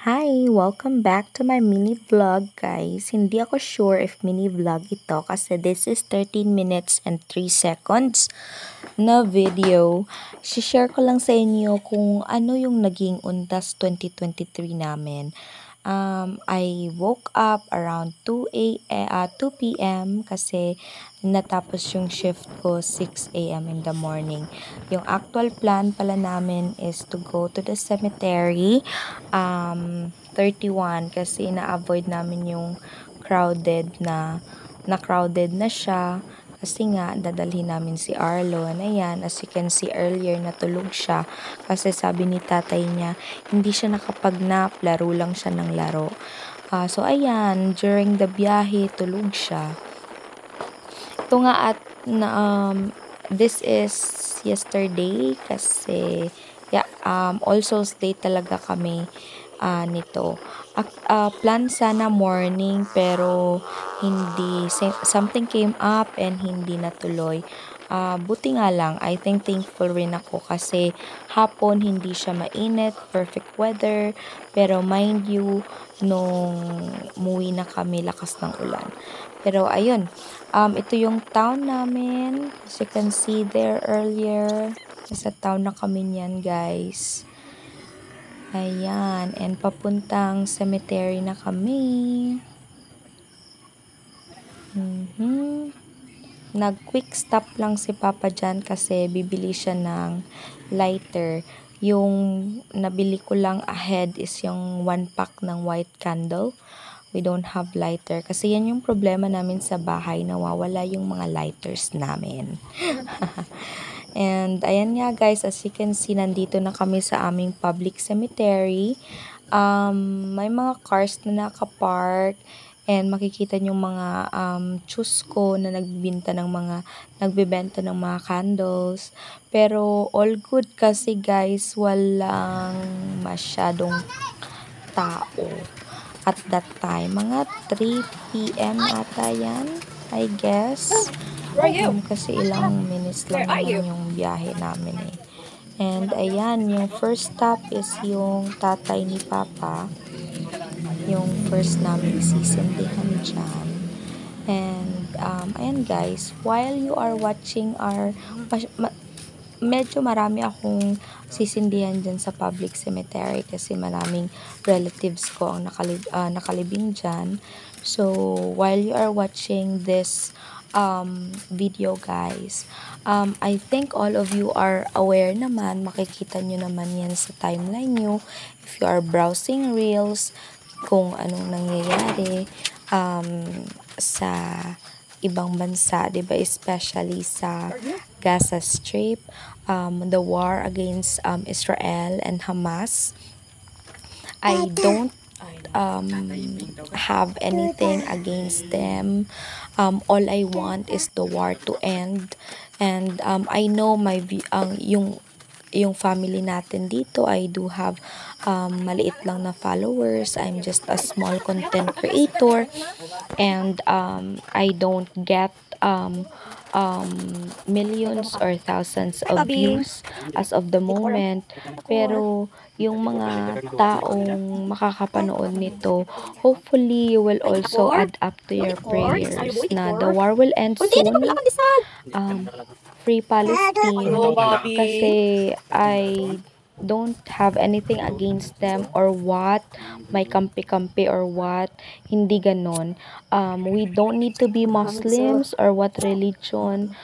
Hi! Welcome back to my mini vlog, guys. Hindi ako sure if mini vlog ito kasi this is 13 minutes and 3 seconds na video. Share ko lang sa inyo kung ano yung naging Undas 2023 namin. I woke up around 2 p.m. kasi natapos yung shift ko 6 a.m. in the morning. Yung actual plan pala namin is to go to the cemetery 31 kasi na-avoid namin yung crowded na siya. Kasi nga, dadalhin namin si Arlon. Ayan, as you can see earlier, natulog siya. Kasi sabi ni tatay niya, hindi siya nakapag-nap, laro lang siya ng laro. So, ayan, during the biyahe, tulog siya. Ito nga this is yesterday kasi, yeah, All Souls Day talaga kami nito. Plan sana morning pero hindi, something came up and hindi natuloy. Buti nga lang, I think thankful rin ako kasi hapon hindi siya mainit, perfect weather, pero mind you, nung umuwi na kami, lakas ng ulan. Pero ayun, ito yung town namin, as you can see there earlier, nasa town na kami niyan, guys. Ayan, and papuntang cemetery na kami. Nag-quick stop lang si Papa dyan kasi bibili siya ng lighter. Yung nabili ko lang ahead is yung 1 pack ng white candle. We don't have lighter kasi yan yung problema namin sa bahay, nawawala yung mga lighters namin. And ayan nga guys, as you can see, nandito na kami sa aming public cemetery. May mga cars na nakapark and makikita nyo mga chusco na nagbibenta ng mga candles. Pero all good kasi guys, walang masyadong tao at that time. Mga 3 p.m. ata yan, I guess. Kasi ilang minutes lang naman yung biyahe namin eh. And ayan, yung first stop is yung tatay ni Papa. Yung first namin sisindihan dyan. And ayan guys, while you are watching medyo marami akong sisindihan dyan sa public cemetery kasi maraming relatives ko ang nakalibing dyan. So, while you are watching this video guys, I think all of you are aware naman, makikita nyo naman yan sa timeline nyo if you are browsing reels kung anong nangyayari sa ibang bansa, diba? Especially sa Gaza Strip, the war against Israel and Hamas. I don't have anything against them. All I want is the war to end. And I know yung family natin dito, I do have maliit lang na followers. I'm just a small content creator and I don't get millions or thousands of views as of the moment. Pero yung mga taong makakapanood nito, hopefully you will also add up to your prayers na the war will end soon. Free Palestine, kasi I don't have anything against them or what, may kampi-kampi or what, hindi ganon. We don't need to be Muslims or what religion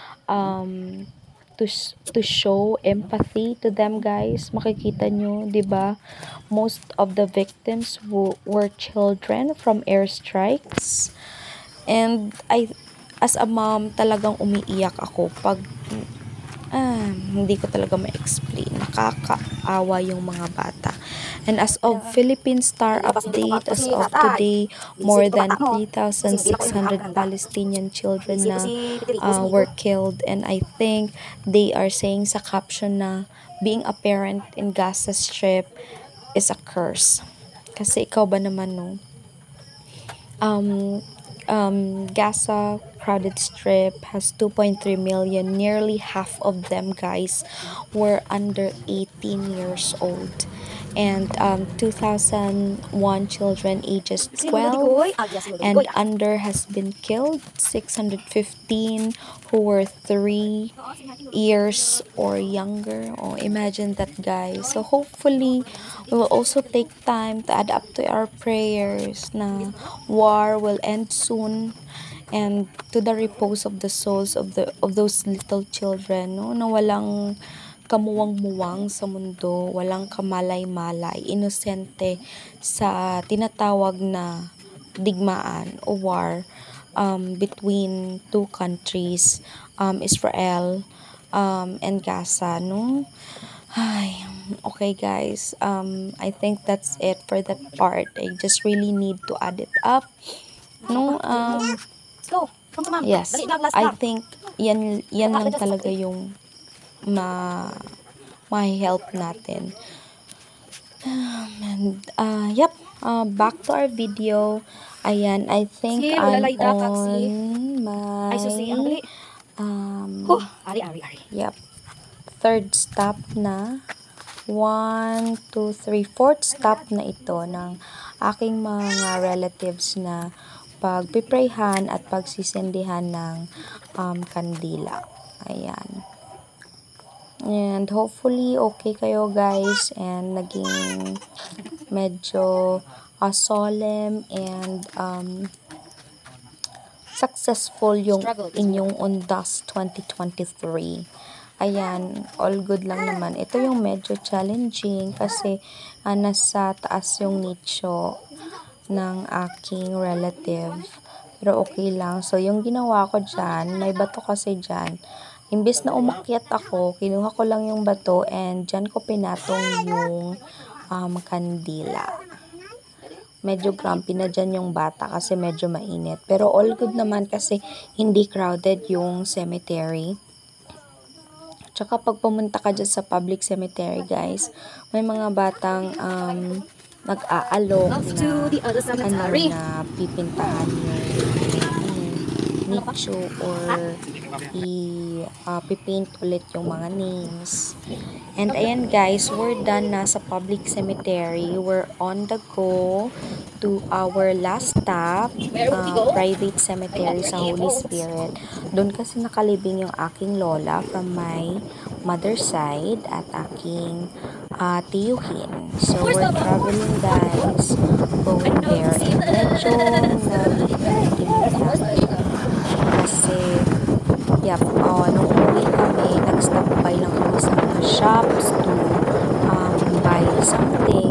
to show empathy to them guys. Makikita nyo, 'di ba? Most of the victims were children from airstrikes. And as a mom, talagang umiiyak ako pag hindi ko talaga ma-explain. Nakakaawa yung mga bata. And as of Philippine Star update, as of today, more than 3,600 Palestinian children na were killed. And I think they are saying sa caption na being a parent in Gaza Strip is a curse. Kasi ikaw ba naman, no? Gaza crowded strip has 2.3 million. Nearly half of them guys were under 18 years old. and 2001 children ages 12 and under has been killed, 615 who were 3 years or younger. Oh, imagine that, guys. So hopefully we will also take time to add up to our prayers na war will end soon, and to the repose of the souls of those little children, no, na walang kamuwang-muwang sa mundo, walang kamalay-malay, inosente sa tinatawag na digmaan o war between two countries, Israel and Gaza, no? Ay, okay, guys. I think that's it for that part. I just really need to add it up. No, yes. I think yan lang talaga yung ma-help natin. And yep, back to our video. Ayan, I think I'm on my yep, third stop na. 1, 2, 3, fourth stop na ito ng aking mga relatives na pagpiprayhan at pagsisindihan ng kandila. Ayan. And hopefully okay kayo, guys, and naging medyo solemn and successful yung inyong Undas 2023. Ayan, all good lang naman. Ito yung medyo challenging kasi nasa taas yung nicho ng aking relative. Pero okay lang. So, yung ginawa ko dyan, may bato kasi dyan. Imbes na umakyat ako, kinuha ko lang yung bato and dyan ko pinatong yung kandila. Medyo grumpy na dyan yung bata kasi medyo mainit. Pero all good naman kasi hindi crowded yung cemetery. Tsaka pag pumunta ka dyan sa public cemetery, guys, may mga batang nag-aalok na pipintahan yung nicho or i-paint ulit yung mga names. And ayan, guys, we're done na sa public cemetery. We're on the go to our last stop, private cemetery sa Holy Spirit. Doon kasi nakalibing yung aking lola from my mother's side at aking tiyuhin. So, we're traveling, guys, going there. And medyo nag-iinit lang. Kasi, yep, nung umuwi kami, nag-stop by lang kami sa mga shops to buy something.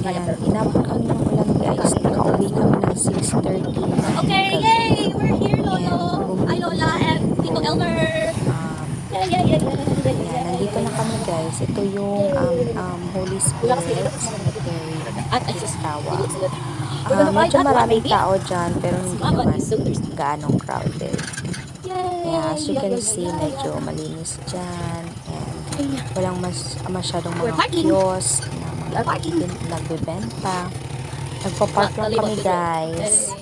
And inabot kami ng ulan, guys. Nakauwi kami ng 6:30. Okay, yay! We're here, Lolo! Hi, Lola and Tito Elmer! Ayan, nandito na kami, guys. Ito yung Holy Spirit Cemetery at Sistawa. Medyo maraming tao dyan, pero hindi naman gaanong crowded. Yeah, as you can see, medyo malinis dyan. And walang masyadong mga kiosk na mga nagbebenta. Nagpa-park lang kami, guys.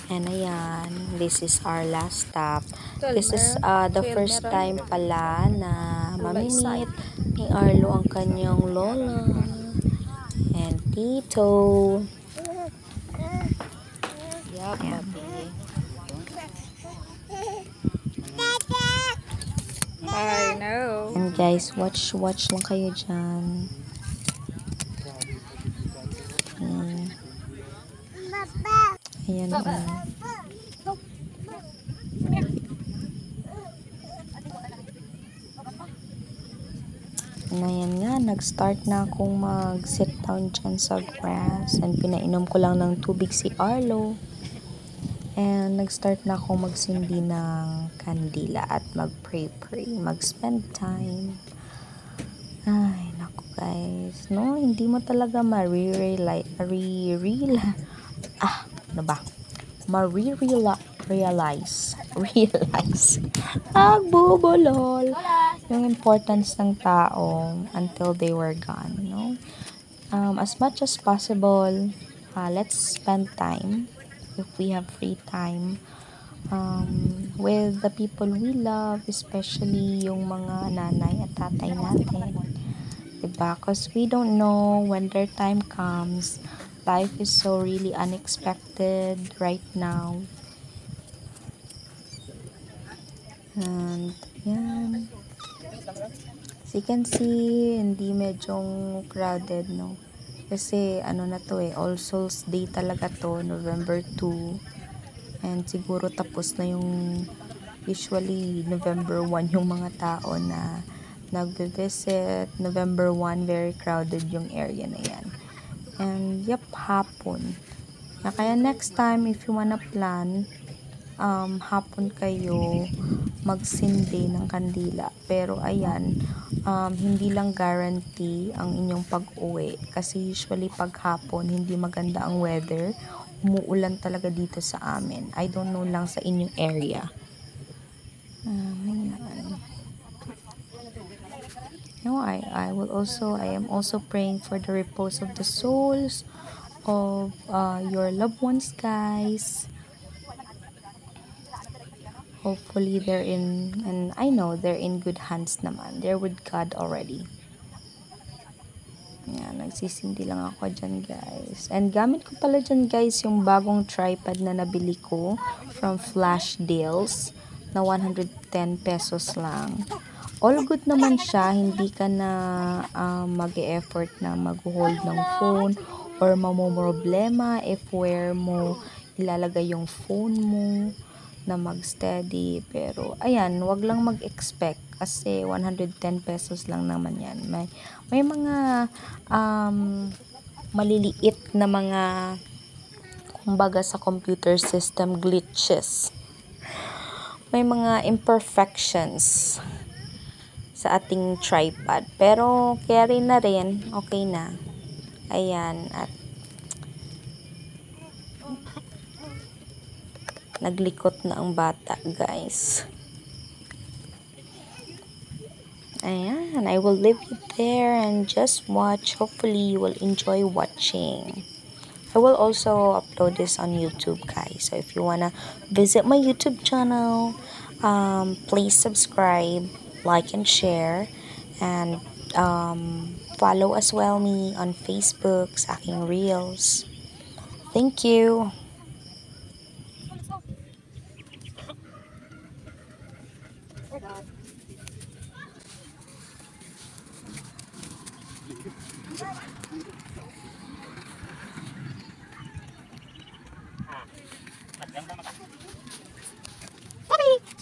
And ayan, this is our last stop. This is the first time pala na mamimit ni Arlo ang kanyang lola and tito. Yup, I know. And guys, watch lang kayo dyan. Ayan, Ayan nga, nag-start na akong mag-sit down dyan sa grass and pinainom ko lang ng tubig si Arlo. And nag-start na akong magsindi ng kandila at mag-pray, mag-spend time. Ay, naku, guys, no, hindi mo talaga ma-realize, nagbubulol yung importance ng tao until they were gone, no? As much as possible, let's spend time if we have free time with the people we love, especially yung mga nanay at tatay natin. Diba? Because we don't know when their time comes. Life is so really unexpected right now. And, yan. As you can see, hindi medyong crowded, no? Kasi, ano na to All Souls Day talaga to, November 2. And siguro tapos na yung, usually, November 1 yung mga tao na nagbe-visit. November 1, very crowded yung area na yan. And, yep, hapon. Kaya next time, if you wanna plan, hapon kayo magsindi ng kandila. Pero ayan, hindi lang guarantee ang inyong pag-uwi. Kasi usually pag hapon, hindi maganda ang weather. Umuulan talaga dito sa amin. I don't know lang sa inyong area. Ayan. No, I am also praying for the repose of the souls of your loved ones, guys. Hopefully they're in, and I know they're in good hands naman. They're with God already. Yan, nagsisindi lang ako dyan, guys. And gamit ko pala dyan, guys, yung bagong tripod na nabili ko from Flash Deals na 110 pesos lang. All good naman siya. Hindi ka na mag-e-effort na mag-hold ng phone or mamomroblema if where mo ilalagay yung phone mo na mag-steady. Pero, ayan, wag lang mag-expect kasi 110 pesos lang naman yan. May mga maliliit na mga, kumbaga sa computer system, glitches. May mga imperfections sa ating tripod. Pero, carry na rin. Okay na. Ayan. At naglikot na ang bata, guys. Ayan, I will leave you there and just watch. Hopefully, you will enjoy watching. I will also upload this on YouTube, guys. So, if you wanna visit my YouTube channel, please subscribe, like, and share. And follow as well me on Facebook sa aking Reels. Thank you. Bobby!